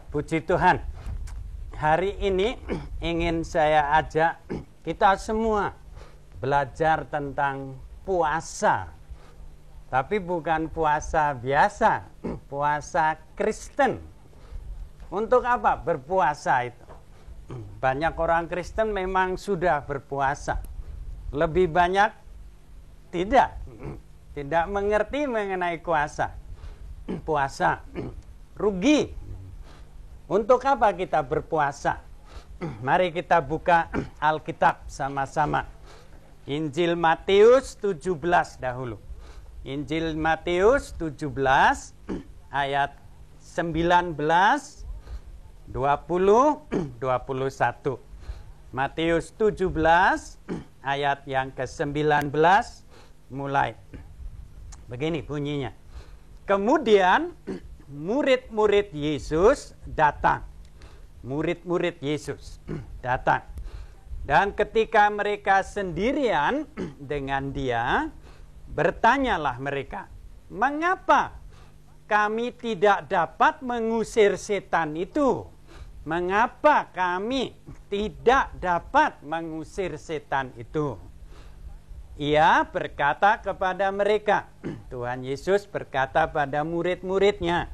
Puji Tuhan. Hari ini ingin saya ajak kita semua belajar tentang puasa. Tapi bukan puasa biasa, puasa Kristen. Untuk apa berpuasa itu? Banyak orang Kristen memang sudah berpuasa. Lebih banyak tidak mengerti mengenai puasa. Rugi. Untuk apa kita berpuasa? Mari kita buka Alkitab sama-sama. Injil Matius 17 dahulu. Injil Matius 17 ayat 19, 20, 21. Matius 17 ayat yang ke-19 mulai. Begini bunyinya. Kemudian murid-murid Yesus datang. Murid-murid Yesus datang. Dan ketika mereka sendirian dengan dia, bertanyalah mereka, "Mengapa kami tidak dapat mengusir setan itu? Mengapa kami tidak dapat mengusir setan itu?" Ia berkata kepada mereka, Tuhan Yesus berkata pada murid-muridnya,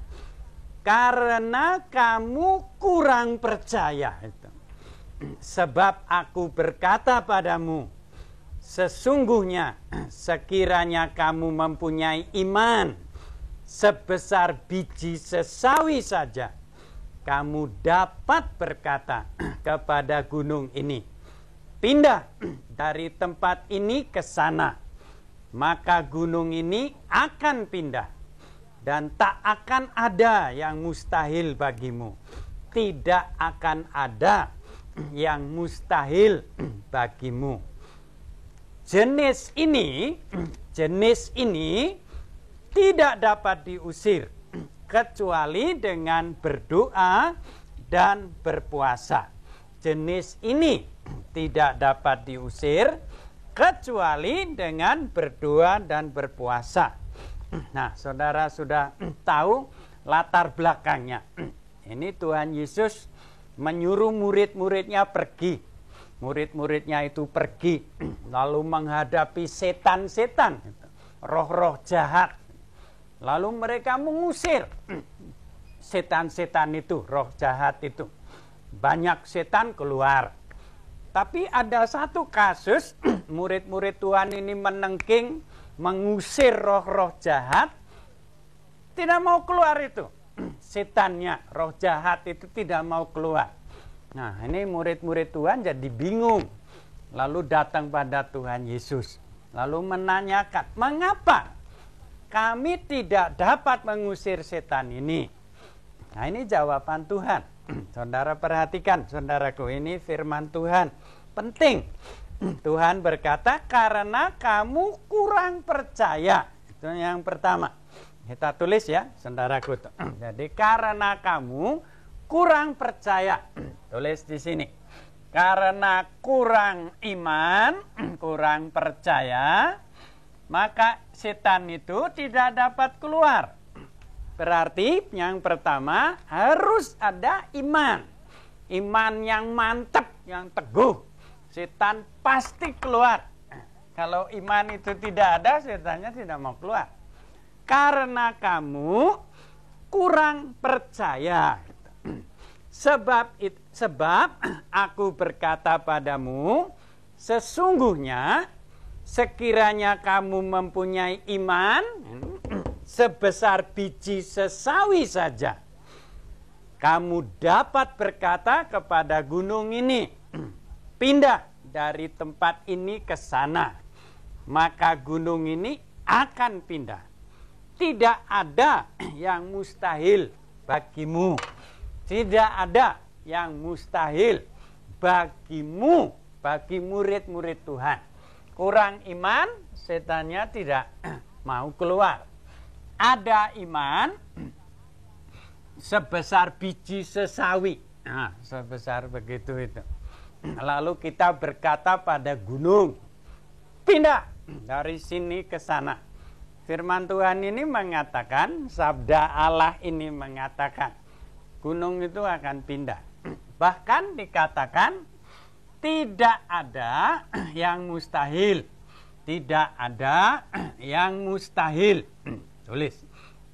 "Karena kamu kurang percaya itu. Sebab aku berkata padamu, sesungguhnya sekiranya kamu mempunyai iman sebesar biji sesawi saja, kamu dapat berkata kepada gunung ini, pindah dari tempat ini ke sana, maka gunung ini akan pindah, dan tak akan ada yang mustahil bagimu." Tidak akan ada yang mustahil bagimu. Jenis ini tidak dapat diusir kecuali dengan berdoa dan berpuasa. Jenis ini tidak dapat diusir kecuali dengan berdoa dan berpuasa. Nah, saudara sudah tahu latar belakangnya. Ini Tuhan Yesus menyuruh murid-muridnya pergi. Murid-muridnya itu pergi lalu menghadapi setan-setan, roh-roh jahat. Lalu mereka mengusir setan-setan itu, roh jahat itu. Banyak setan keluar. Tapi ada satu kasus, murid-murid Tuhan ini menengking, mengusir roh-roh jahat, tidak mau keluar itu. Setannya, roh jahat itu tidak mau keluar. Nah, ini murid-murid Tuhan jadi bingung. Lalu datang pada Tuhan Yesus. Lalu menanyakan, "Mengapa kami tidak dapat mengusir setan ini?" Nah, ini jawaban Tuhan. Saudara perhatikan, saudaraku, ini firman Tuhan. Penting. Tuhan berkata, "Karena kamu kurang percaya." Itu yang pertama. Kita tulis ya, saudaraku. Jadi, karena kamu kurang percaya. Tulis di sini. Karena kurang iman, kurang percaya, maka setan itu tidak dapat keluar. Berarti yang pertama harus ada iman. Iman yang mantap, yang teguh. Setan pasti keluar. Kalau iman itu tidak ada, setannya tidak mau keluar. Karena kamu kurang percaya. Sebab aku berkata padamu, sesungguhnya sekiranya kamu mempunyai iman sebesar biji sesawi saja, kamu dapat berkata kepada gunung ini, pindah dari tempat ini ke sana, maka gunung ini akan pindah. Tidak ada yang mustahil bagimu. Tidak ada yang mustahil bagimu, bagi murid-murid Tuhan. Kurang iman, setannya tidak mau keluar. Ada iman sebesar biji sesawi. Nah, sebesar begitu itu. Lalu kita berkata pada gunung, pindah dari sini ke sana. Firman Tuhan ini mengatakan, sabda Allah ini mengatakan, gunung itu akan pindah. Bahkan dikatakan tidak ada yang mustahil. Tidak ada yang mustahil. Tulis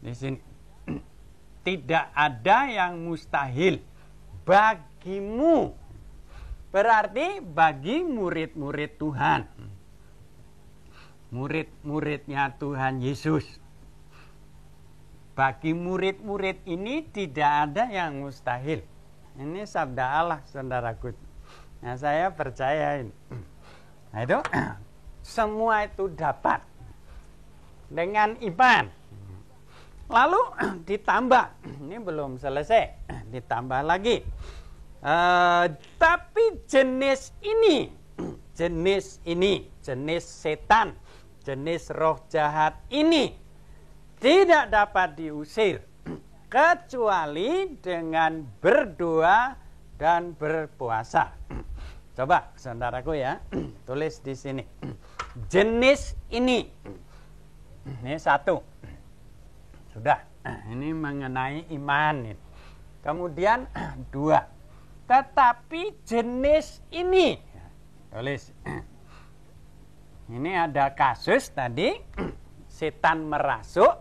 di sini. Tidak ada yang mustahil bagimu. Berarti bagi murid-murid Tuhan. Murid-muridnya Tuhan Yesus. Bagi murid-murid ini tidak ada yang mustahil. Ini sabda Allah, saudaraku. Nah, saya percaya ini. Nah, itu semua itu dapat dengan iman. Lalu ditambah, ini belum selesai, ditambah lagi. Tapi jenis setan, jenis roh jahat ini tidak dapat diusir kecuali dengan berdoa dan berpuasa. Coba saudaraku ya, tulis di sini. Jenis ini satu. Sudah, ini mengenai iman. Kemudian dua. Tetapi jenis ini, tulis. Ini ada kasus tadi, setan merasuk,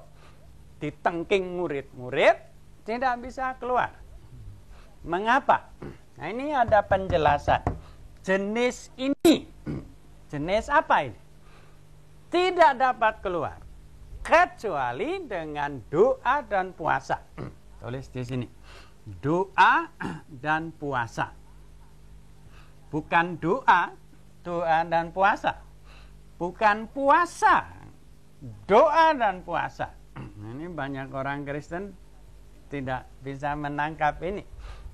ditengking murid-murid, tidak bisa keluar. Mengapa? Nah, ini ada penjelasan. Jenis ini, jenis apa ini? Tidak dapat keluar kecuali dengan doa dan puasa. Tulis di sini. Doa dan puasa. Bukan doa dan puasa. Bukan puasa, doa dan puasa. Ini banyak orang Kristen tidak bisa menangkap ini.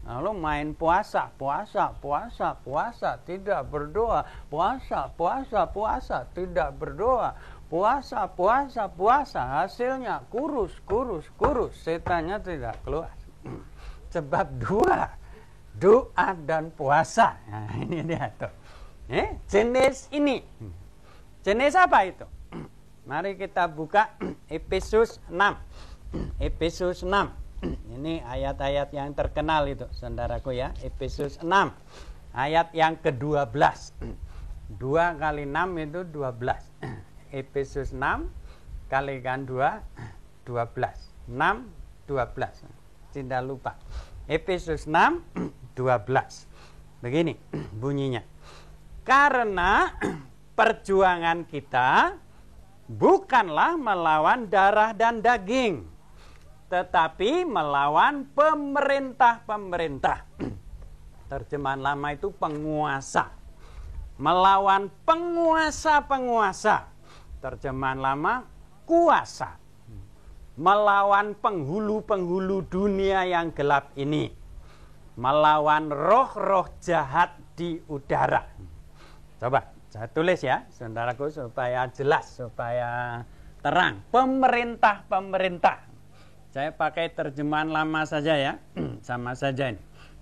Lalu main puasa, tidak berdoa. Puasa, tidak berdoa. Puasa, hasilnya kurus. Setannya tidak keluar. Sebab doa dan puasa. Nah, ini dia tuh. Jenis ini. Jenis apa itu? Mari kita buka Efesus 6. Efesus 6. Ini ayat-ayat yang terkenal itu, saudaraku ya. Efesus 6. Ayat yang ke-12. 2 kali 6 itu 12. Efesus 6 kalikan 2, 12. 6, 12. Tidak lupa. Efesus 6, 12. Begini bunyinya. Karena perjuangan kita bukanlah melawan darah dan daging, tetapi melawan pemerintah-pemerintah. Terjemahan lama itu penguasa. Melawan penguasa-penguasa. Terjemahan lama kuasa. Melawan penghulu-penghulu dunia yang gelap ini. Melawan roh-roh jahat di udara. Coba saya tulis ya, saudaraku, supaya jelas, supaya terang. Pemerintah-pemerintah. Saya pakai terjemahan lama saja ya, sama saja ini.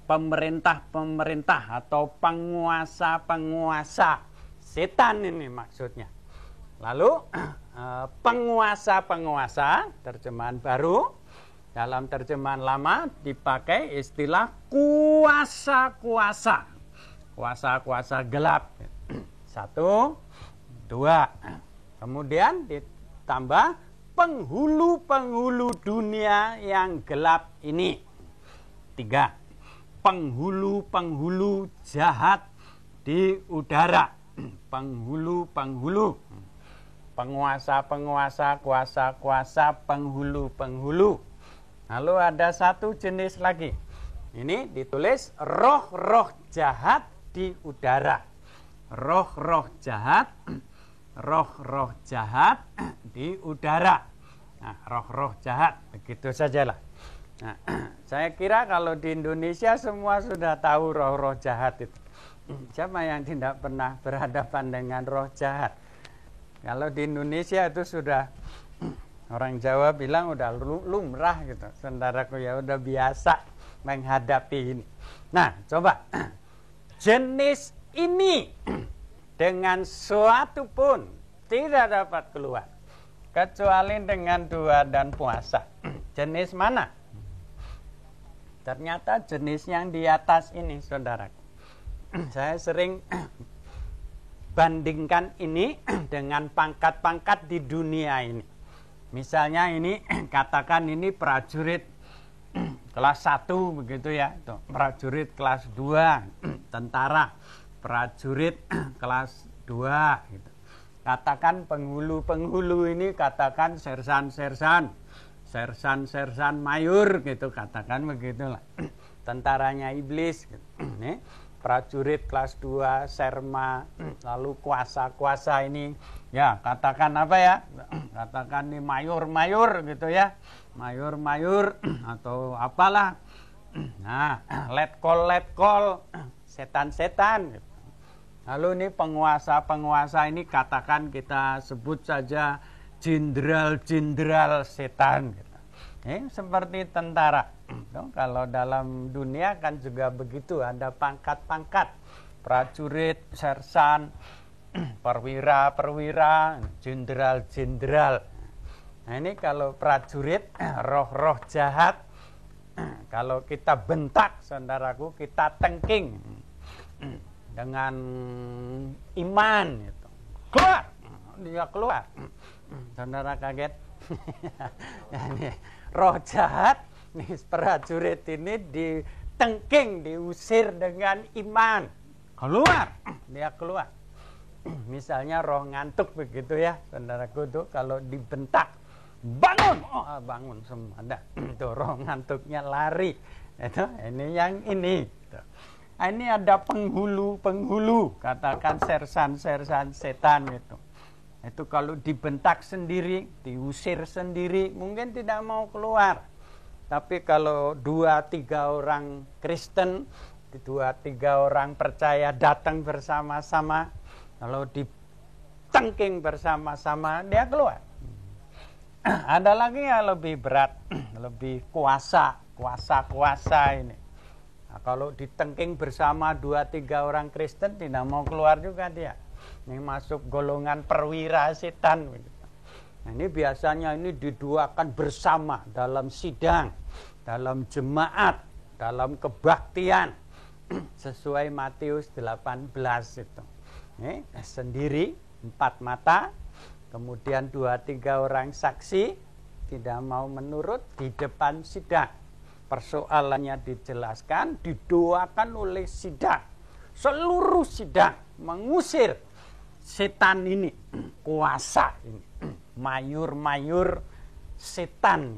Pemerintah-pemerintah atau penguasa-penguasa. Setan ini maksudnya. Lalu penguasa-penguasa, terjemahan baru. Dalam terjemahan lama dipakai istilah kuasa-kuasa. Kuasa-kuasa gelap. 1, 2. Kemudian ditambah penghulu-penghulu dunia yang gelap ini. 3. Penghulu-penghulu jahat di udara. Penghulu-penghulu. Penguasa-penguasa, kuasa-kuasa, penghulu-penghulu. Lalu ada satu jenis lagi. Ini ditulis roh-roh jahat di udara. Roh-roh jahat di udara. Nah, roh-roh jahat, begitu sajalah. Nah, saya kira kalau di Indonesia semua sudah tahu roh-roh jahat itu. Siapa yang tidak pernah berhadapan dengan roh jahat? Kalau di Indonesia itu sudah, orang Jawa bilang udah lumrah gitu. Saudaraku ya udah biasa menghadapi ini. Nah, coba. Jenis ini dengan suatu pun tidak dapat keluar. Kecuali dengan doa dan puasa. Jenis mana? Ternyata jenis yang di atas ini, saudara, saya sering bandingkan ini dengan pangkat-pangkat di dunia ini. Misalnya ini, katakan ini prajurit kelas 1 begitu ya, tuh, prajurit kelas 2, tentara, prajurit kelas 2 gitu. Katakan penghulu-penghulu ini, katakan sersan-sersan, sersan-sersan mayor gitu, katakan begitulah. Tentaranya iblis gitu. Nih, prajurit kelas 2, serma, lalu kuasa-kuasa ini, ya katakan apa ya? Katakan ini mayor-mayor gitu ya. Mayor-mayor atau apalah. Nah, letkol, setan-setan gitu. Lalu ini penguasa-penguasa ini katakan kita sebut saja jenderal-jenderal setan gitu. Seperti tentara. Kalau dalam dunia kan juga begitu, ada pangkat-pangkat, prajurit, sersan, perwira-perwira, jenderal-jenderal. Nah ini kalau prajurit, roh-roh jahat, kalau kita bentak, saudaraku, kita tengking dengan iman gitu. Keluar, dia keluar. Saudara kaget. Ini roh jahat, nih prajurit ini ditengking, diusir dengan iman. Keluar, dia keluar. Misalnya roh ngantuk begitu ya, saudaraku tuh kalau dibentak, bangun, bangun semua. Ada itu roh ngantuknya lari. Itu ini yang ini. Ini ada penghulu, katakan sersan-sersan setan itu. Itu kalau dibentak sendiri, diusir sendiri, mungkin tidak mau keluar. Tapi kalau 2-3 orang Kristen, 2-3 orang percaya datang bersama-sama, kalau ditengking bersama-sama, dia keluar. Ada lagi yang lebih berat, lebih kuasa ini. Nah, kalau ditengking bersama 2-3 orang Kristen, tidak mau keluar juga dia. Ini masuk golongan perwira setan. Nah, ini biasanya ini diduakan bersama dalam sidang, dalam jemaat, dalam kebaktian. Sesuai Matius 18 itu. Ini sendiri, 4 mata, kemudian 2-3 orang saksi, tidak mau menurut di depan sidang. Persoalannya dijelaskan, didoakan oleh sidang. Seluruh sidang mengusir setan ini, kuasa ini, mayur-mayur setan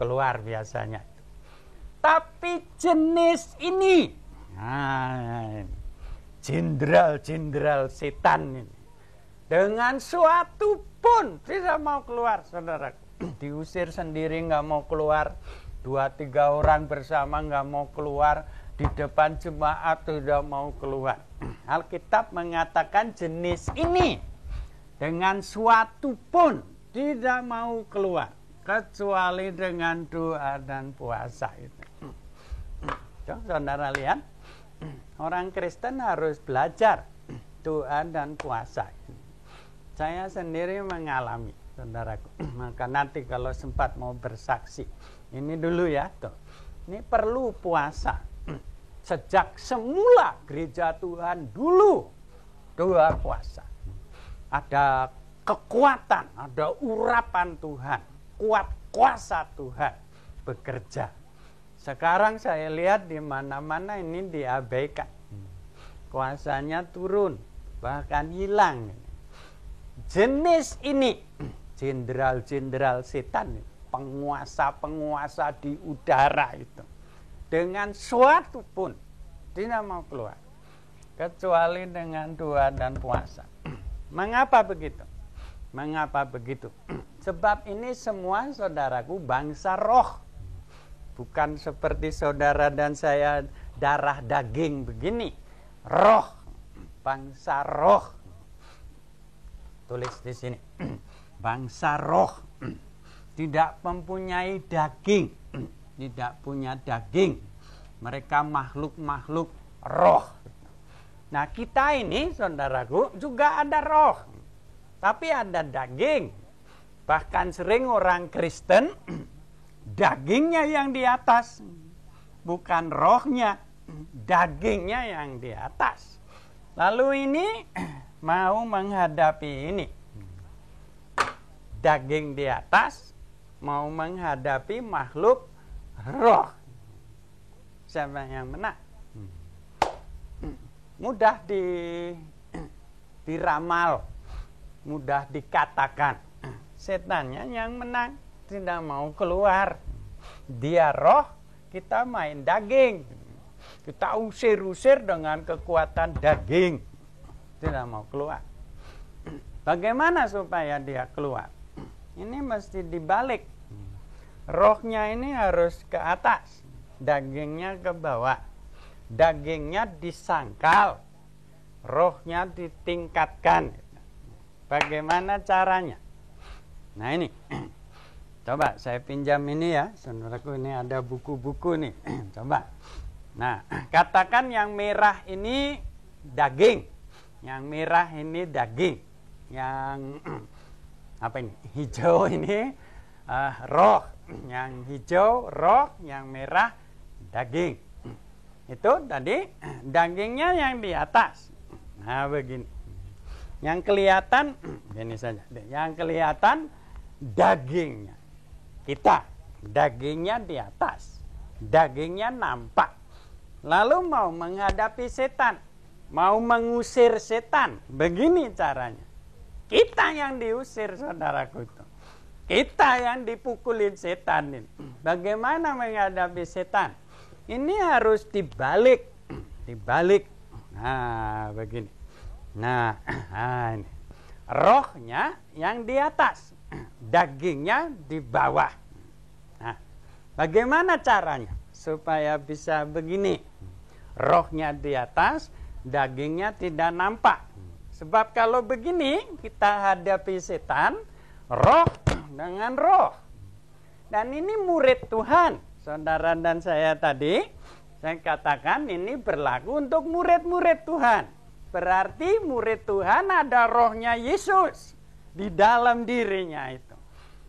keluar biasanya. Tapi jenis ini, jenderal-jenderal setan ini, dengan suatu pun tidak mau keluar, saudara. Diusir sendiri nggak mau keluar, 2-3 orang bersama nggak mau keluar, di depan jemaat tidak mau keluar. Alkitab mengatakan jenis ini dengan suatu pun tidak mau keluar, kecuali dengan doa dan puasa itu. Saudara lihat, orang Kristen harus belajar doa dan puasa. Saya sendiri mengalami, saudaraku. Maka nanti kalau sempat mau bersaksi, ini dulu ya, tuh. Ini perlu puasa. Sejak semula gereja Tuhan dulu doa puasa. Ada kekuatan, ada urapan Tuhan, kuat kuasa Tuhan bekerja. Sekarang saya lihat di mana-mana ini diabaikan. Kuasanya turun, bahkan hilang. Jenis ini, jenderal-jenderal setan, penguasa-penguasa di udara itu, dengan suatu pun tidak mau keluar, kecuali dengan doa dan puasa. Mengapa begitu? Mengapa begitu? Sebab ini semua, saudaraku, bangsa roh. Bukan seperti saudara dan saya darah daging begini. Roh, bangsa roh. Tulis di sini. Bangsa roh. Tidak mempunyai daging. Tidak punya daging. Mereka makhluk-makhluk roh. Nah, kita ini, saudaraku, juga ada roh. Tapi ada daging. Bahkan sering orang Kristen, dagingnya yang di atas. bukan rohnya, dagingnya yang di atas. Lalu ini mau menghadapi ini, daging di atas mau menghadapi makhluk roh. Siapa yang menang? Mudah diramal, mudah dikatakan. Setannya yang menang, tidak mau keluar. Dia roh, kita main daging. Kita usir-usir dengan kekuatan daging. Tidak mau keluar. Bagaimana supaya dia keluar? Ini mesti dibalik. Rohnya ini harus ke atas, dagingnya ke bawah. Dagingnya disangkal, rohnya ditingkatkan. Bagaimana caranya? Nah ini, coba saya pinjam ini ya, saudaraku, ini ada buku-buku nih. Coba. Nah, katakan yang merah ini daging, yang merah ini daging, yang apa ini? Hijau ini roh, yang hijau roh, yang merah daging. Itu tadi dagingnya yang di atas. Nah begini. Yang kelihatan, gini saja. Yang kelihatan dagingnya. Kita, dagingnya di atas. Dagingnya nampak. Lalu mau menghadapi setan. Mau mengusir setan. Begini caranya. Kita yang diusir, saudaraku itu. Kita yang dipukulin setan ini. Bagaimana menghadapi setan? Ini harus dibalik, dibalik. Nah, begini. Nah, ini. Rohnya yang di atas, dagingnya di bawah. Nah, bagaimana caranya supaya bisa begini? Rohnya di atas, dagingnya tidak nampak. Sebab kalau begini, kita hadapi setan, roh dengan roh. Dan ini murid Tuhan. Saudara dan saya tadi, saya katakan ini berlaku untuk murid-murid Tuhan. Berarti murid Tuhan ada rohnya Yesus di dalam dirinya itu.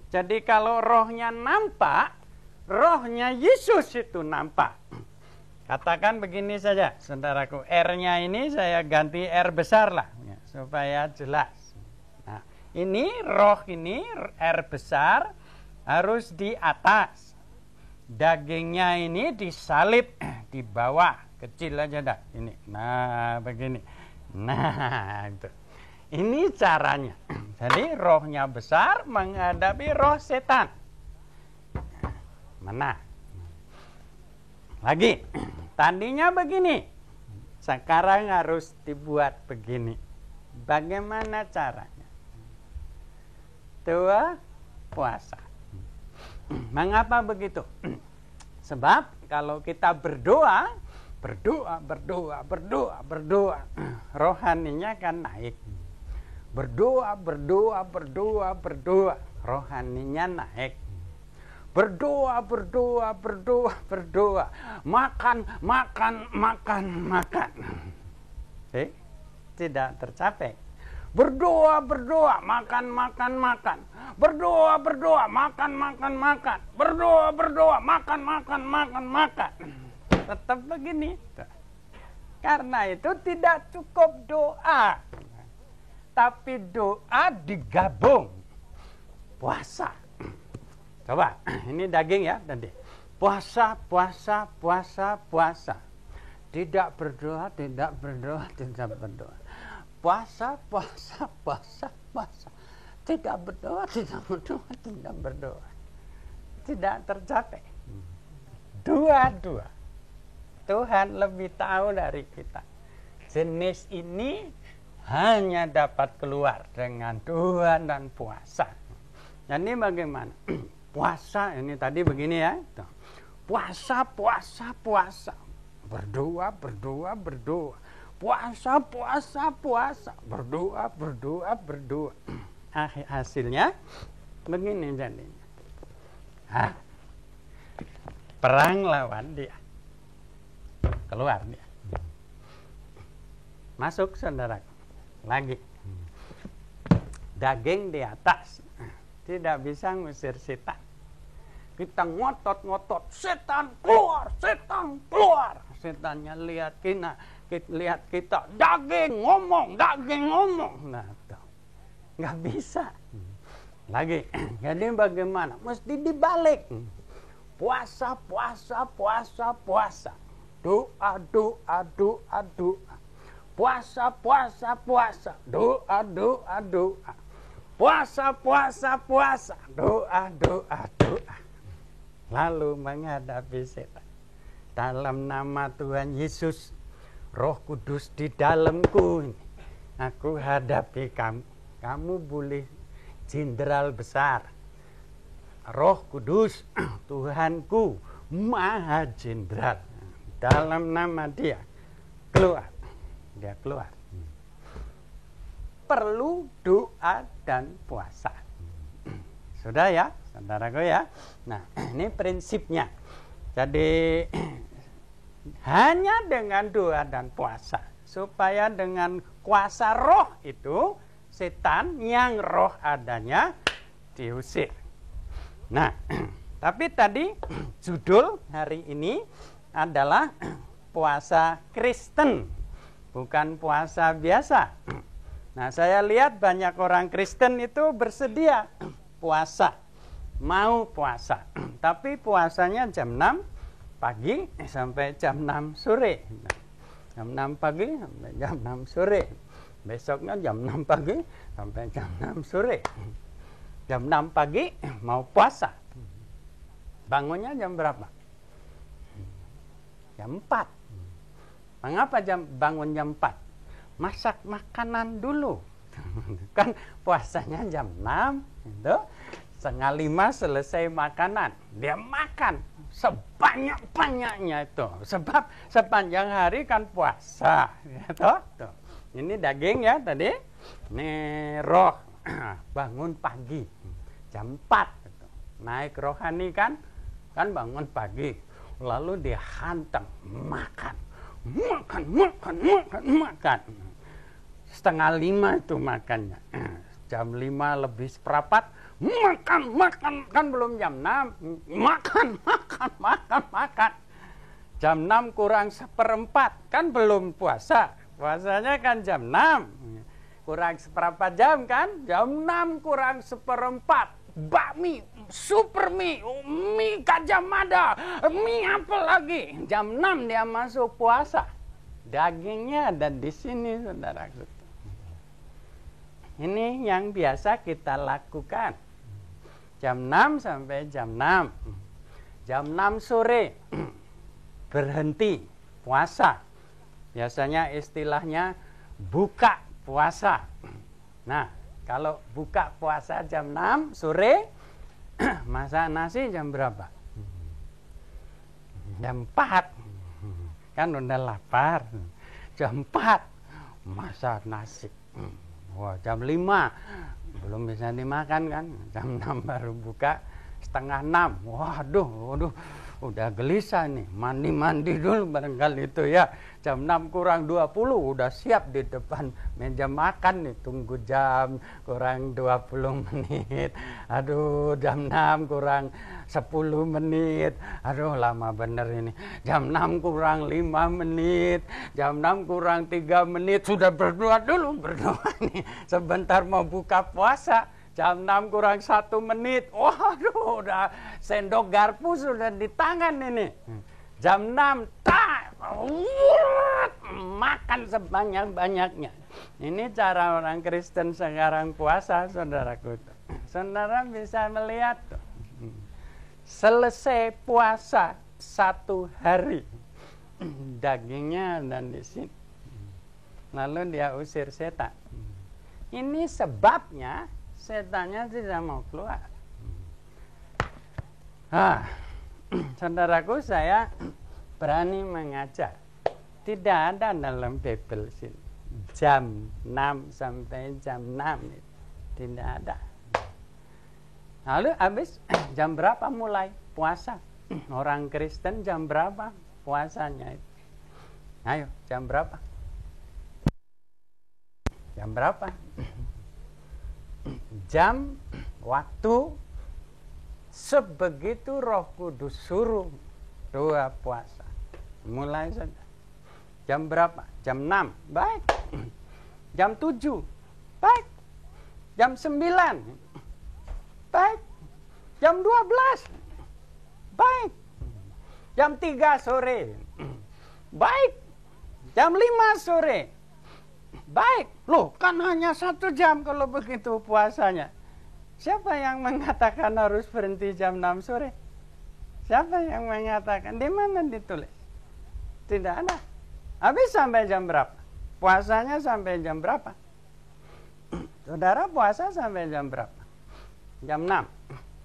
Jadi kalau rohnya nampak, rohnya Yesus itu nampak. Katakan begini saja, saudaraku, R-nya ini saya ganti R besar lah, ya, supaya jelas. Nah, ini roh ini, R besar, harus di atas. Dagingnya ini disalib di bawah, kecil aja dah ini. Nah, begini. Nah, itu. Ini caranya. Jadi rohnya besar menghadapi roh setan. Mana? Lagi. Tadinya begini. Sekarang harus dibuat begini. Bagaimana caranya? Tua puasa. Mengapa begitu? Sebab kalau kita berdoa, rohaninya akan naik. Berdoa, rohaninya naik. Berdoa. Makan. Tidak tercapai. Berdoa, makan. Berdoa, makan. Berdoa, makan. Tetap begini. Karena itu tidak cukup doa. Tapi doa digabung. Puasa. Coba, ini daging ya tadi. Puasa. Tidak berdoa. Puasa. Tidak berdoa. Tidak tercapai. Dua. Tuhan lebih tahu dari kita. Jenis ini hanya dapat keluar dengan doa dan puasa. Jadi bagaimana? Puasa ini tadi begini ya. Puasa. Berdoa. Puasa. Berdoa. Hasilnya begini jadinya. Perang lawan dia. Keluar dia. Masuk saudara. Lagi. Daging di atas. Tidak bisa ngusir setan. kita ngotot-ngotot, setan keluar, setan keluar. Setannya lihat kita, daging ngomong. Nah, tuh. Nggak bisa. Lagi, jadi bagaimana? Mesti dibalik. Puasa. Doa. Puasa. Doa. Puasa. Doa. Lalu menghadapi setan. Dalam nama Tuhan Yesus, Roh Kudus di dalamku, aku hadapi kamu. Kamu boleh jenderal besar. Roh Kudus, Tuhanku, Maha Jenderal. Dalam nama Dia, keluar. Dia keluar. Perlu doa dan puasa. Sudah ya, saudaraku ya. Nah, ini prinsipnya. Jadi hanya dengan doa dan puasa, supaya dengan kuasa roh itu setan yang roh adanya diusir. Nah, tapi tadi judul hari ini adalah puasa Kristen, bukan puasa biasa. Nah, saya lihat banyak orang Kristen itu bersedia puasa, mau puasa, tapi puasanya jam 6 pagi sampai jam 6 sore. Jam 6 pagi sampai jam 6 sore. Besoknya jam 6 pagi sampai jam 6 sore. Jam 6 pagi mau puasa. Bangunnya jam berapa? Jam 4. Mengapa bangun jam 4? Masak makanan dulu. Kan puasanya jam 6 itu. 4:30 selesai makanan. Dia makan sebanyak-banyaknya itu. Sebab sepanjang hari kan puasa. Gitu. Tuh. Ini daging ya tadi. Ini roh. Bangun pagi. Jam 4. Gitu. Naik rohani kan. Kan bangun pagi. Lalu dia hantam. Makan. 4:30 itu makannya. Jam 5 lebih seperempat. Makan. Kan belum jam 6. Makan. Jam 6 kurang seperempat. Kan belum puasa. Puasanya kan jam 6. Kurang seperempat jam kan. Jam 6 kurang seperempat. Bakmi, super mie Gajah Mada, mie apa lagi. Jam 6 dia masuk puasa. Dagingnya ada di sini, saudaraku. Ini yang biasa kita lakukan. Jam 6 sampai jam 6. Jam 6 sore berhenti puasa. Biasanya istilahnya buka puasa. Nah, kalau buka puasa jam 6 sore, masak nasi jam berapa? Jam 4. Kan udah lapar. Jam 4 masak nasi. Wah, jam 5 belum bisa dimakan kan. Jam 6 baru buka, 5:30. Waduh, udah gelisah nih. Mandi dulu barangkali itu ya. Jam 6 kurang 20 udah siap di depan meja makan nih. Tunggu jam kurang 20 menit. Aduh, jam 6 kurang 10 menit. Aduh, lama bener ini. Jam 6 kurang 5 menit. Jam 6 kurang 3 menit. Sudah berdoa nih. Sebentar mau buka puasa. Jam 6 kurang 1 menit. Waduh, udah sendok garpu sudah di tangan ini. Jam 6, makan sebanyak-banyaknya. Ini cara orang Kristen sekarang puasa, saudaraku. Saudara bisa melihat, selesai puasa 1 hari, dagingnya dan di sini. Lalu dia usir setan. Ini sebabnya setannya tidak mau keluar. Saudaraku, saya berani mengajar. Tidak ada dalam Bible sini jam 6 sampai jam 6. Tidak ada. Lalu habis jam berapa mulai puasa? Orang Kristen jam berapa puasanya itu? Ayo, jam berapa? Jam berapa? Jam waktu sebegitu Roh Kudus suruh doa puasa. Mulai saja. Jam berapa? Jam 6. Baik. Jam 7. Baik. Jam 9. Baik. Jam 12. Baik. Jam 3 sore. Baik. Jam 5 sore. Baik. Loh, kan hanya 1 jam kalau begitu puasanya. Siapa yang mengatakan harus berhenti jam 6 sore? Siapa yang mengatakan? Di mana ditulis? Tidak ada. Habis sampai jam berapa? Puasanya sampai jam berapa? Saudara puasa sampai jam berapa? Jam 6.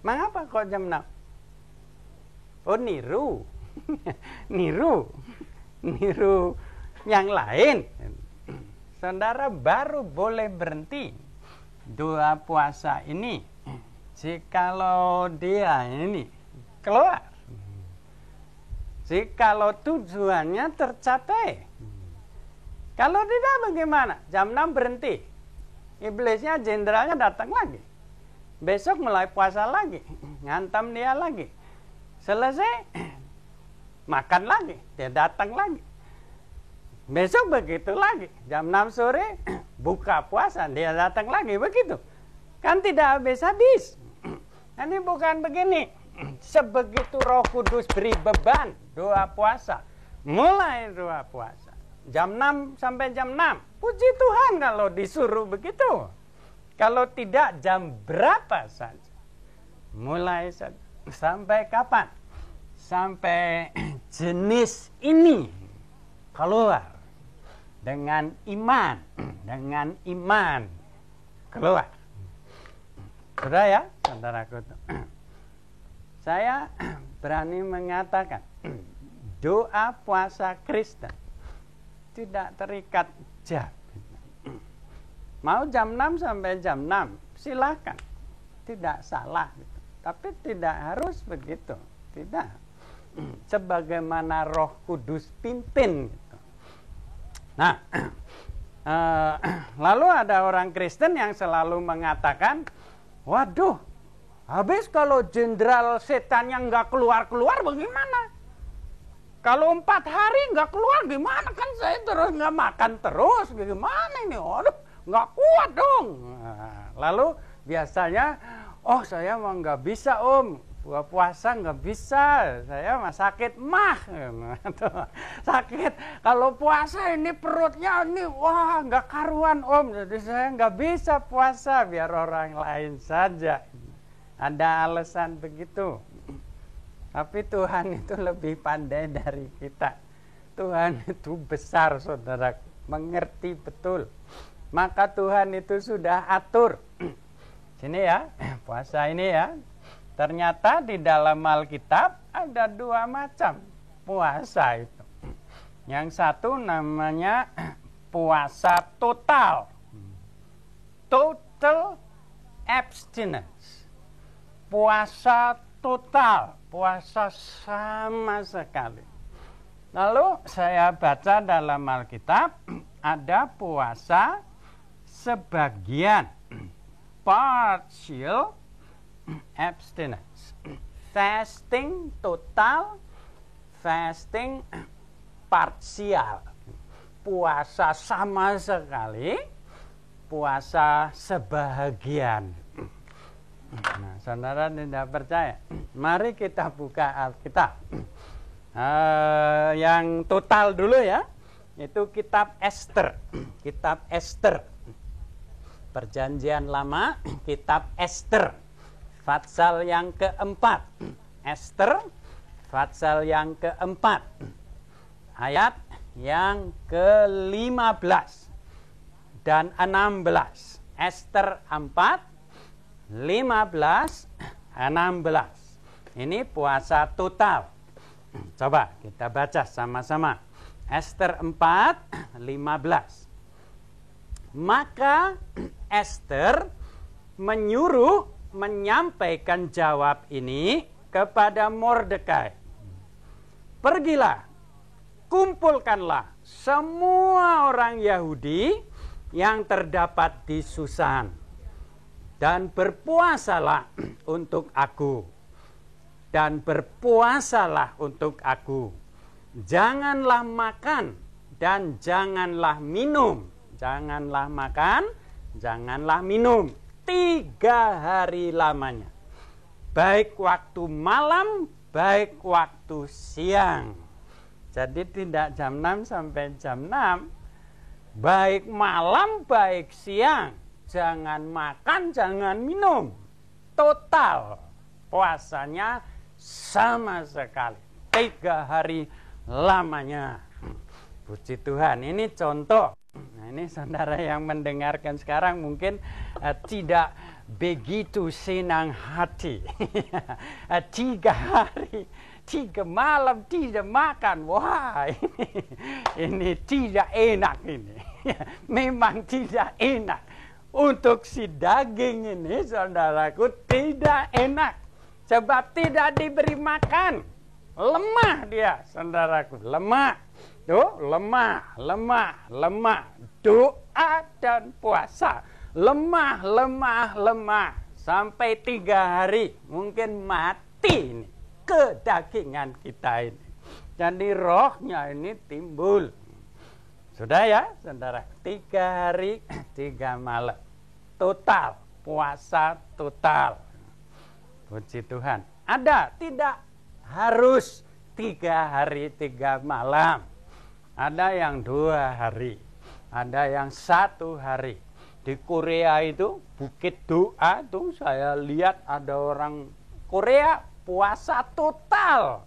Mengapa kok jam 6? Oh, niru. Niru yang lain. Saudara baru boleh berhenti doa puasa ini jikalau dia ini keluar, jikalau tujuannya tercapai. Kalau tidak bagaimana? Jam 6 berhenti, iblisnya jenderalnya datang lagi, besok mulai puasa lagi, ngantam dia lagi, selesai makan lagi, dia datang lagi. Besok begitu lagi, jam 6 sore buka puasa, dia datang lagi, begitu. Kan tidak habis-habis. Ini bukan begini. Sebegitu Roh Kudus beri beban doa puasa, mulai doa puasa. Jam 6 sampai jam 6. Puji Tuhan kalau disuruh begitu. Kalau tidak jam berapa saja. Mulai saja. Sampai kapan? Sampai jenis ini keluar. Dengan iman keluar. Sudah ya, saudaraku. Saya berani mengatakan doa puasa Kristen tidak terikat jam. Mau jam 6 sampai jam 6, silakan. Tidak salah. Tapi tidak harus begitu. Tidak. Sebagaimana Roh Kudus pimpin. Nah, lalu ada orang Kristen yang selalu mengatakan, waduh, habis kalau jenderal setannya nggak keluar-keluar bagaimana? Kalau 4 hari nggak keluar gimana? Kan saya terus nggak makan terus, gimana ini? Waduh, nggak kuat dong. Nah, lalu biasanya, oh saya mah nggak bisa om. Puasa nggak bisa, saya mah sakit mah, sakit. Kalau puasa ini perutnya ini, wah nggak karuan om, jadi saya nggak bisa puasa, biar orang lain saja. Ada alasan begitu. Tapi Tuhan itu lebih pandai dari kita. Tuhan itu besar, saudara, mengerti betul. Maka Tuhan itu sudah atur. Sini ya, puasa ini ya. Ternyata di dalam Alkitab ada 2 macam puasa itu. Yang satu namanya puasa total. Total abstinence. Puasa total, puasa sama sekali. Lalu saya baca dalam Alkitab ada puasa sebagian, partial abstinence, fasting total, fasting parsial, puasa sama sekali, puasa sebahagian. Nah, saudara tidak percaya? Mari kita buka Alkitab. Yang total dulu ya, itu kitab Ester, kitab Ester, Perjanjian Lama, kitab Ester. Fatsal yang keempat, Ester, fatsal yang keempat, ayat yang ke-15 dan 16. Ester 4, 15, 16. Ini puasa total. Coba kita baca sama-sama. Ester 4, 15. Maka Ester menyampaikan jawab ini kepada Mordekai. Pergilah, kumpulkanlah semua orang Yahudi yang terdapat di Susan dan berpuasalah untuk aku. dan berpuasalah untuk aku. Janganlah makan dan janganlah minum. Janganlah makan, janganlah minum 3 hari lamanya. Baik waktu malam, baik waktu siang. Jadi tidak jam 6 sampai jam 6. Baik malam, baik siang. Jangan makan, jangan minum. Total puasanya sama sekali. 3 hari lamanya. Puji Tuhan, ini contoh. Nah, ini saudara yang mendengarkan sekarang mungkin tidak begitu senang hati. 3 hari, 3 malam tidak makan. Wah, ini tidak enak ini. Memang tidak enak. Untuk si daging ini, saudaraku, tidak enak. Sebab tidak diberi makan. Lemah dia, saudaraku, lemah. Tuh, lemah. Doa dan puasa. Lemah. Sampai 3 hari. Mungkin mati ini. Kedagingan kita ini. Jadi rohnya ini timbul. Sudah ya, saudara? 3 hari, 3 malam. Total. Puasa total. Puji Tuhan. Ada, tidak harus 3 hari 3 malam. Ada yang 2 hari. Ada yang 1 hari. Di Korea itu Bukit Doa tuh saya lihat ada orang Korea puasa total.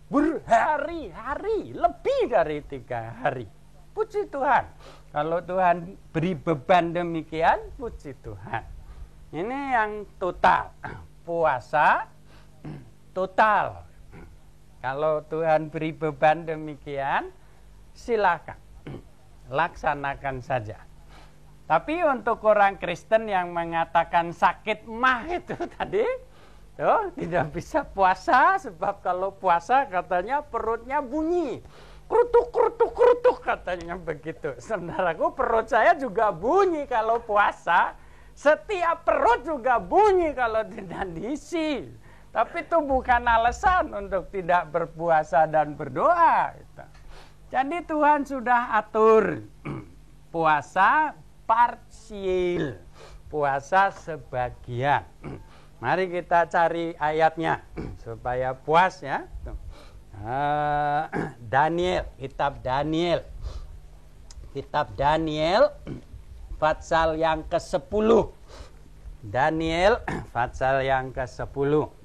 Berhari-hari. Lebih dari 3 hari. Puji Tuhan. Kalau Tuhan beri beban demikian, puji Tuhan. Ini yang total. Puasa total. Kalau Tuhan beri beban demikian, silakan laksanakan saja. Tapi untuk orang Kristen yang mengatakan sakit mah itu tadi, tidak bisa puasa sebab kalau puasa katanya perutnya bunyi, kerutuk katanya begitu. Saudaraku, perut saya juga bunyi kalau puasa. Setiap perut juga bunyi kalau tidak diisi. Tapi itu bukan alasan untuk tidak berpuasa dan berdoa. Jadi Tuhan sudah atur puasa parsial, puasa sebagian. Mari kita cari ayatnya supaya puas ya. Daniel, kitab Daniel pasal yang ke-10. Daniel pasal yang ke-10.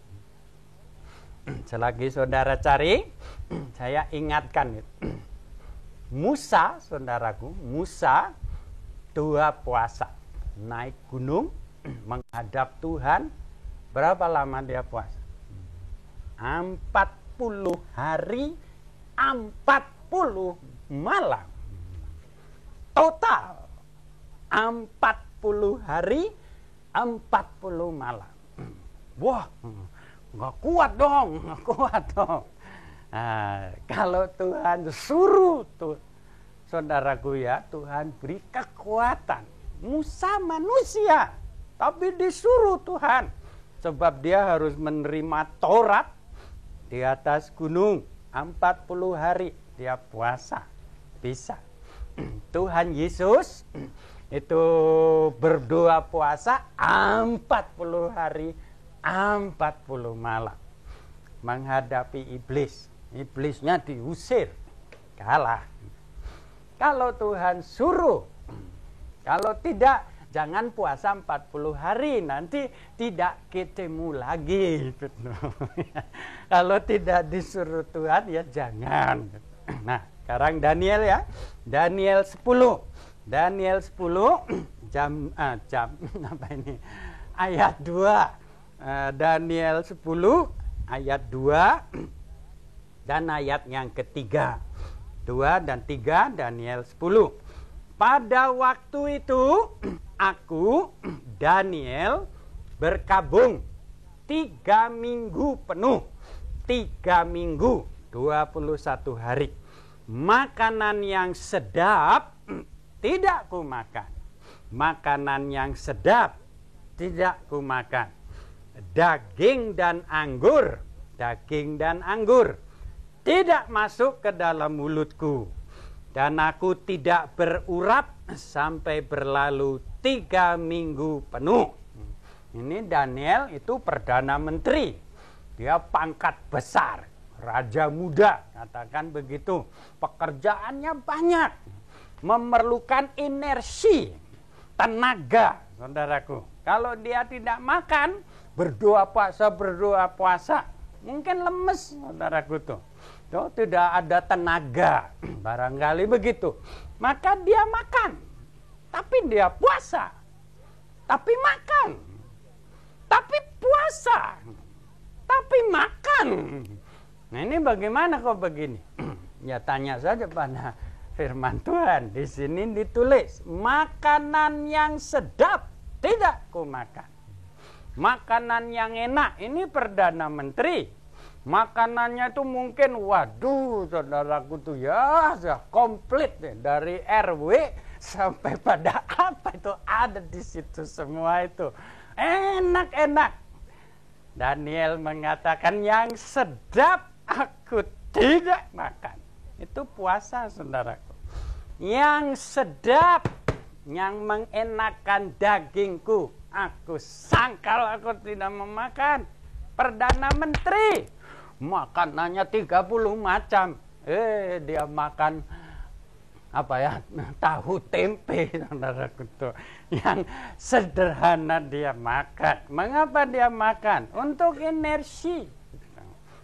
Selagi saudara cari, saya ingatkan. Musa, saudaraku, Musa 2 puasa. Naik gunung, menghadap Tuhan. Berapa lama dia puasa? 40 hari, 40 malam. Total 40 hari, 40 malam. Wah, nggak kuat dong. Nah, kalau Tuhan suruh tuh, saudaraku ya, Tuhan beri kekuatan. Musa manusia, tapi disuruh Tuhan. Sebab dia harus menerima Taurat di atas gunung. 40 hari dia puasa. Bisa. Tuhan Yesus itu berdoa puasa 40 hari 40 malam menghadapi iblis. Iblisnya diusir, kalah. Kalau Tuhan suruh, kalau tidak, jangan puasa 40 hari, nanti tidak ketemu lagi. Kalau tidak disuruh Tuhan, ya jangan. Nah, sekarang Daniel ya, Daniel 10. Daniel 10 jam apa ini? Ayat 2. Daniel 10 ayat 2 dan ayat yang ketiga. 2 dan 3 Daniel 10. Pada waktu itu aku Daniel berkabung 3 minggu penuh. 3 minggu 21 hari. Makanan yang sedap tidak kumakan. Makanan yang sedap tidak kumakan. Daging dan anggur daging dan anggur tidak masuk ke dalam mulutku, dan aku tidak berurap sampai berlalu 3 minggu penuh. Ini Daniel itu Perdana Menteri, dia pangkat besar, raja muda, katakan begitu. Pekerjaannya banyak, memerlukan energi, tenaga, saudaraku. Kalau dia tidak makan, berdoa puasa, mungkin lemes, saudaraku tuh. Tuh tidak ada tenaga, barangkali begitu. Maka dia makan, tapi dia puasa, tapi makan, tapi puasa, tapi makan. Nah ini bagaimana kok begini? Ya tanya saja pada firman Tuhan. Di sini ditulis, makanan yang sedap tidak ku makan. Makanan yang enak, ini Perdana Menteri. Makanannya itu mungkin, waduh saudaraku tuh ya komplit deh. Dari RW sampai pada apa itu ada di situ semua itu. Enak-enak. Daniel mengatakan yang sedap aku tidak makan. Itu puasa saudaraku. Yang sedap, yang mengenakan dagingku, aku sangkal aku tidak memakan. Perdana Menteri makanannya 30 macam. Dia makan apa ya, tahu tempe, saudaraku tuh. Yang sederhana dia makan. Mengapa dia makan? Untuk energi,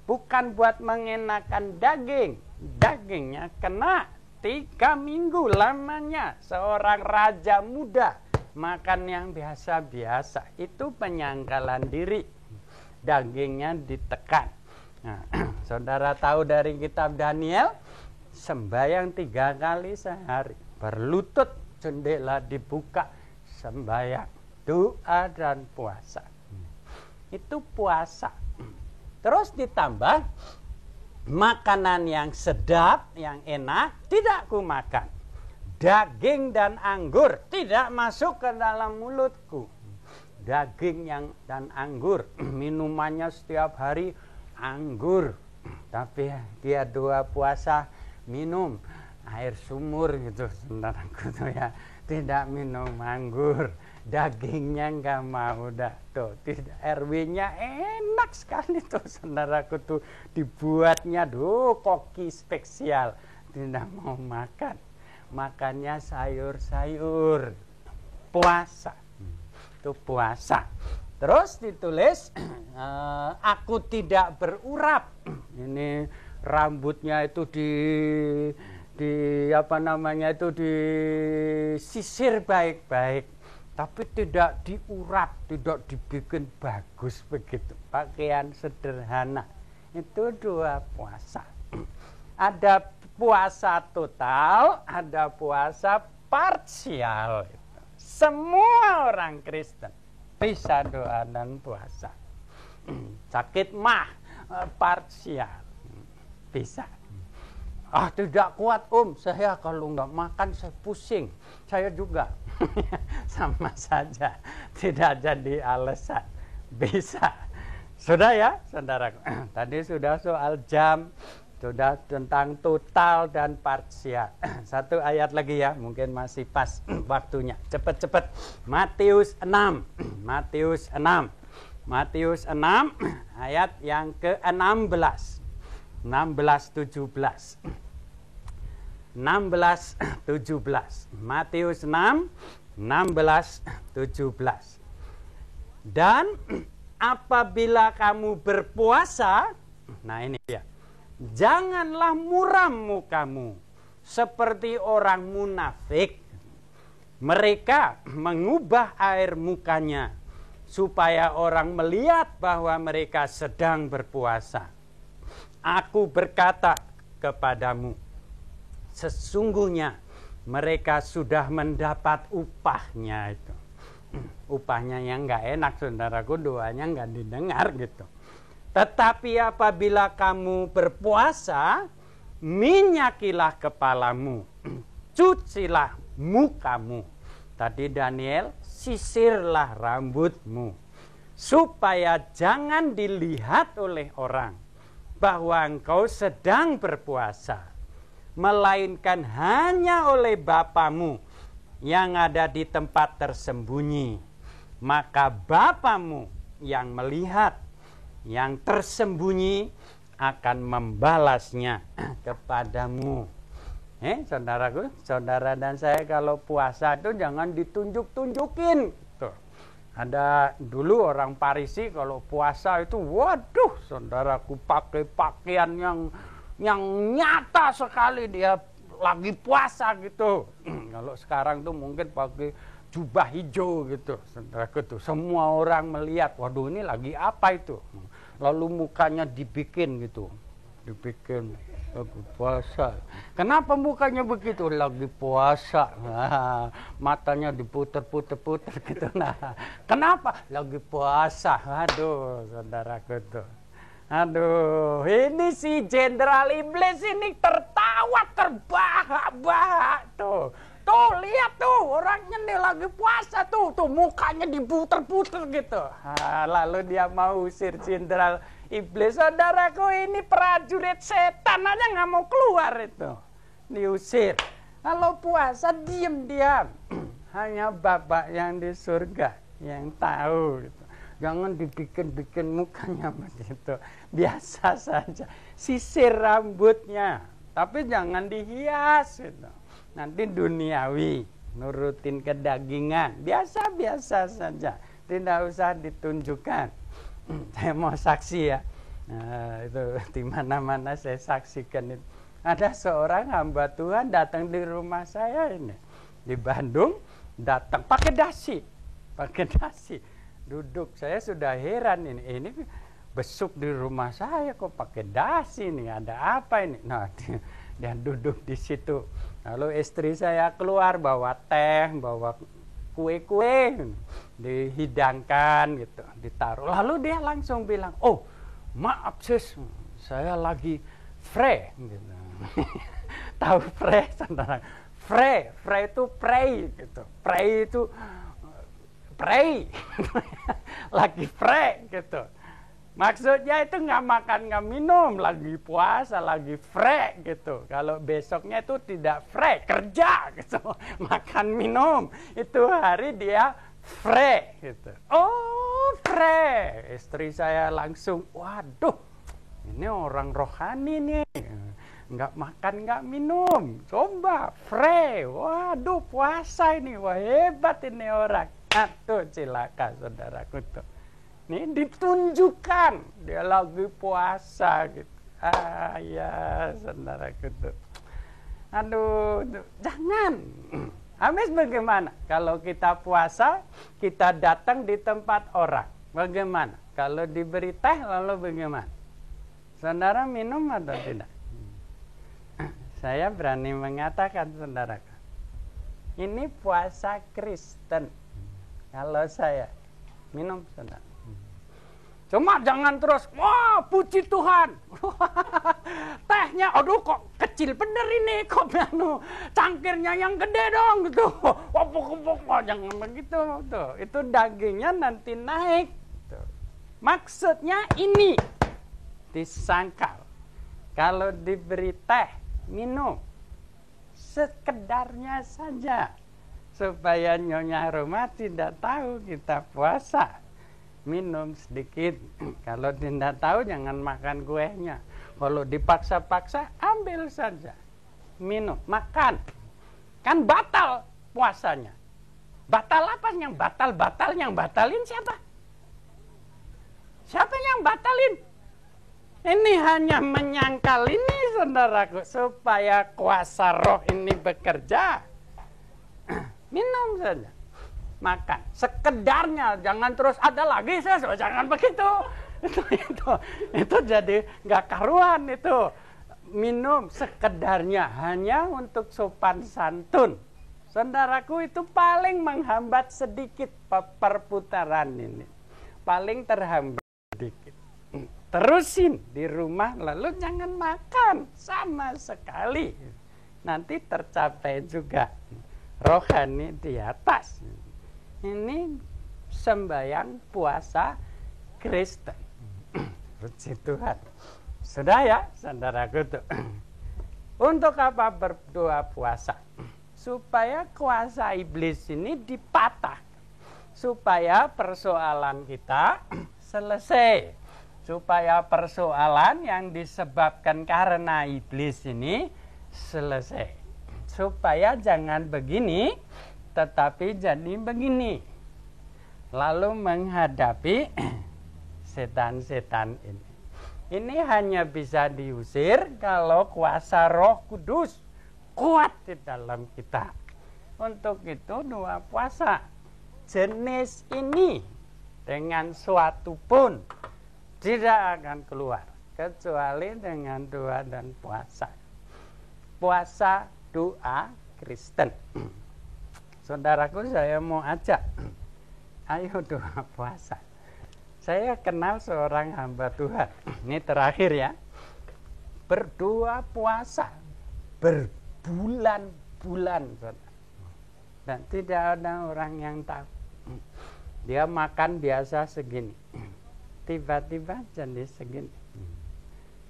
bukan buat mengenakan daging. Dagingnya kena 3 minggu lamanya. Seorang raja muda makan yang biasa-biasa, itu penyangkalan diri. Dagingnya ditekan. Nah, saudara tahu dari kitab Daniel, sembahyang 3 kali sehari, berlutut, jendela dibuka, sembahyang, doa dan puasa. Itu puasa. Terus ditambah makanan yang sedap, yang enak, tidak ku makan. Daging dan anggur tidak masuk ke dalam mulutku. Daging dan anggur, minumannya setiap hari anggur, tapi dia doa puasa minum air sumur gitu, saudaraku tuh ya, tidak minum anggur. Dagingnya nggak mau dah tuh, tidak. RW-nya enak sekali tuh, saudaraku tuh, dibuatnya koki spesial, tidak mau makan, makannya sayur-sayur. Puasa, itu puasa. Terus ditulis, aku tidak berurap. Ini rambutnya itu disisir baik-baik, tapi tidak diurap, tidak dibikin bagus begitu. Pakaian sederhana. Itu doa puasa. Ada puasa total, ada puasa parsial. Semua orang Kristen bisa doa dan puasa. Sakit mah parsial bisa. Tidak kuat saya kalau nggak makan saya pusing. Saya juga sama saja, tidak jadi alasan. Bisa. Sudah ya saudaraku. Tadi sudah soal jam, sudah tentang total dan parsial. Satu ayat lagi ya, mungkin masih pas waktunya. Cepat-cepat. Matius 6. Matius 6. Matius 6 ayat yang ke-16. 16-17. 16-17. Matius 6, 16-17. Dan apabila kamu berpuasa, nah ini dia. Janganlah muram mukamu seperti orang munafik. Mereka mengubah air mukanya supaya orang melihat bahwa mereka sedang berpuasa. Aku berkata kepadamu, sesungguhnya mereka sudah mendapat upahnya itu. Upahnya yang nggak enak, saudaraku, doanya nggak didengar gitu. Tetapi apabila kamu berpuasa, minyakilah kepalamu, cucilah mukamu. Tadi Daniel, sisirlah rambutmu, supaya jangan dilihat oleh orang bahwa engkau sedang berpuasa, melainkan hanya oleh Bapamu yang ada di tempat tersembunyi. Maka Bapamu yang melihat yang tersembunyi akan membalasnya kepadamu. Saudaraku, saudara dan saya kalau puasa itu jangan ditunjuk-tunjukin. Tuh. Ada dulu orang Parisi kalau puasa itu, waduh, saudaraku pakai pakaian yang nyata sekali dia lagi puasa gitu. Kalau sekarang tuh mungkin pakai jubah hijau gitu, saudaraku tuh. Semua orang melihat, waduh ini lagi apa itu? Lalu mukanya dibikin gitu, dibikin lagi puasa. Kenapa mukanya begitu? Lagi puasa. Nah, matanya diputer-puter gitu. Nah, kenapa? Lagi puasa. Aduh, saudaraku tuh. Aduh, ini si jenderal iblis ini tertawa terbahak-bahak tuh. Tuh, lihat tuh, orangnya nih lagi puasa tuh. Tuh, mukanya diputer-puter gitu. Nah, lalu dia mau usir jenderal iblis. Saudaraku, ini prajurit setan aja nggak mau keluar itu. Diusir. Kalau puasa diam-diam. Hanya Bapak yang di surga yang tahu gitu. Jangan dibikin-bikin mukanya begitu. Biasa saja. Sisir rambutnya. Tapi jangan dihias gitu. Nanti duniawi, nurutin kedagingan. Biasa-biasa saja. Tidak usah ditunjukkan. Saya mau saksi ya. Nah, itu di mana-mana saya saksikan itu. Ada seorang hamba Tuhan datang di rumah saya ini. Di Bandung, datang pakai dasi. Pakai dasi. Duduk, saya sudah heran ini besuk di rumah saya kok pakai dasi nih, ada apa ini? Nah, dia duduk di situ. Lalu istri saya keluar bawa teh, bawa kue-kue, dihidangkan gitu, ditaruh. Lalu dia langsung bilang, oh maaf sis, saya lagi free gitu. Tahu free, saudara? Free itu pray gitu. Pray itu pray. Lagi free gitu. Maksudnya itu nggak makan nggak minum, lagi puasa, lagi free gitu. Kalau besoknya itu tidak free, kerja gitu, makan minum. Itu hari dia free gitu. Oh free, istri saya langsung, waduh, ini orang rohani nih, nggak makan nggak minum, coba free, waduh puasa ini, wah hebat ini orang. Aduh cilaka saudaraku tuh. Ini ditunjukkan dia lagi puasa gitu. Ya saudaraku tuh. Aduh, jangan. Habis bagaimana? Kalau kita puasa, kita datang di tempat orang. Bagaimana? Kalau diberi teh lalu bagaimana? Saudara minum atau tidak? Saya berani mengatakan saudaraku. Ini puasa Kristen. Kalau saya minum saudara. Cuma jangan terus, wah puji Tuhan. Tehnya, aduh kok kecil bener ini, kok cangkirnya yang gede dong gitu. Jangan begitu tuh. Itu dagingnya nanti naik. Tuh. Maksudnya ini disangkal. Kalau diberi teh, minum sekedarnya saja supaya Nyonya Roma tidak tahu kita puasa. Minum sedikit. Kalau tidak tahu jangan makan kuenya. Kalau dipaksa-paksa ambil saja. Minum, makan. Kan batal puasanya. Batal apa yang batal? Yang batalin siapa? Siapa yang batalin? Ini hanya menyangkal ini saudaraku supaya kuasa roh ini bekerja. Minum saja. Makan sekedarnya, jangan terus ada lagi jangan begitu. Itu jadi nggak karuan itu. Minum sekedarnya hanya untuk sopan santun. Saudaraku itu paling menghambat sedikit perputaran ini. Paling terhambat sedikit. Terusin di rumah lalu jangan makan sama sekali. Nanti tercapai juga rohani di atas. Ini sembahyang puasa Kristen. Puji Tuhan. Sudah ya, saudaraku tuh. Untuk apa berdoa puasa? Supaya kuasa iblis ini dipatah. Supaya persoalan kita selesai. Supaya persoalan yang disebabkan karena iblis ini selesai. Supaya jangan begini, tetapi jadi begini. Lalu menghadapi setan-setan ini. Ini hanya bisa diusir kalau kuasa Roh Kudus kuat di dalam kita. Untuk itu doa puasa jenis ini dengan suatu pun tidak akan keluar kecuali dengan doa dan puasa. Puasa doa Kristen. Saudaraku, saya mau ajak, ayo doa puasa. Saya kenal seorang hamba Tuhan, ini terakhir ya, berdoa puasa berbulan-bulan, dan tidak ada orang yang tahu. Dia makan biasa segini, tiba-tiba jadi segini.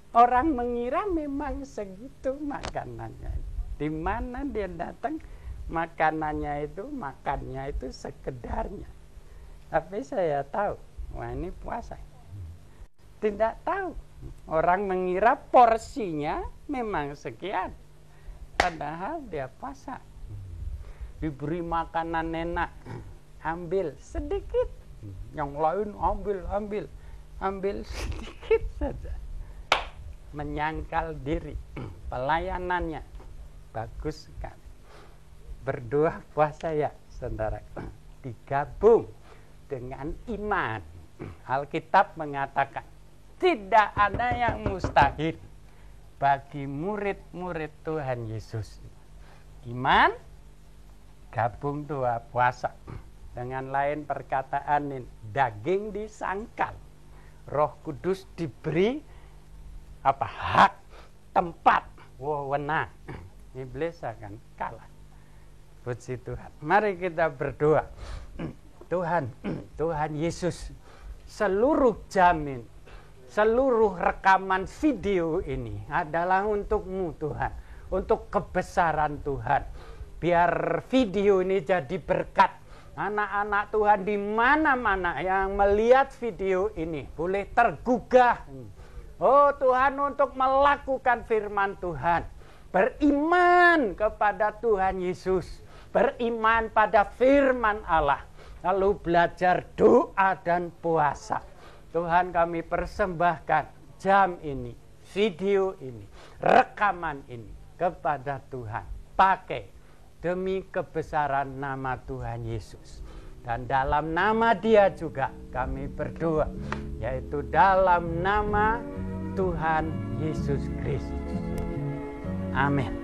Orang mengira memang segitu makanannya. Di mana dia datang, makanannya itu, makannya itu sekedarnya. Tapi saya tahu, wah ini puasa. Tidak tahu. Orang mengira porsinya memang sekian. Padahal dia puasa. Diberi makanan enak, ambil sedikit. Yang lain ambil sedikit saja. Menyangkal diri. Pelayanannya bagus sekali. Berdoa puasa ya, saudara. Digabung dengan iman. Alkitab mengatakan tidak ada yang mustahil bagi murid-murid Tuhan Yesus. Iman gabung doa puasa. Dengan lain perkataan ini, daging disangkal, Roh Kudus diberi hak, tempat, wewenang. Iblis akan kalah. Puji Tuhan. Mari kita berdoa. Tuhan Yesus, seluruh jamin, seluruh rekaman video ini adalah untuk-Mu Tuhan, untuk kebesaran Tuhan. Biar video ini jadi berkat. Anak-anak Tuhan di mana-mana yang melihat video ini boleh tergugah. Oh Tuhan, untuk melakukan firman Tuhan. Beriman kepada Tuhan Yesus. Beriman pada firman Allah. Lalu belajar doa dan puasa. Tuhan, kami persembahkan jam ini, video ini, rekaman ini kepada Tuhan. Pakai demi kebesaran nama Tuhan Yesus. Dan dalam nama Dia juga kami berdoa, yaitu dalam nama Tuhan Yesus Kristus. Amin.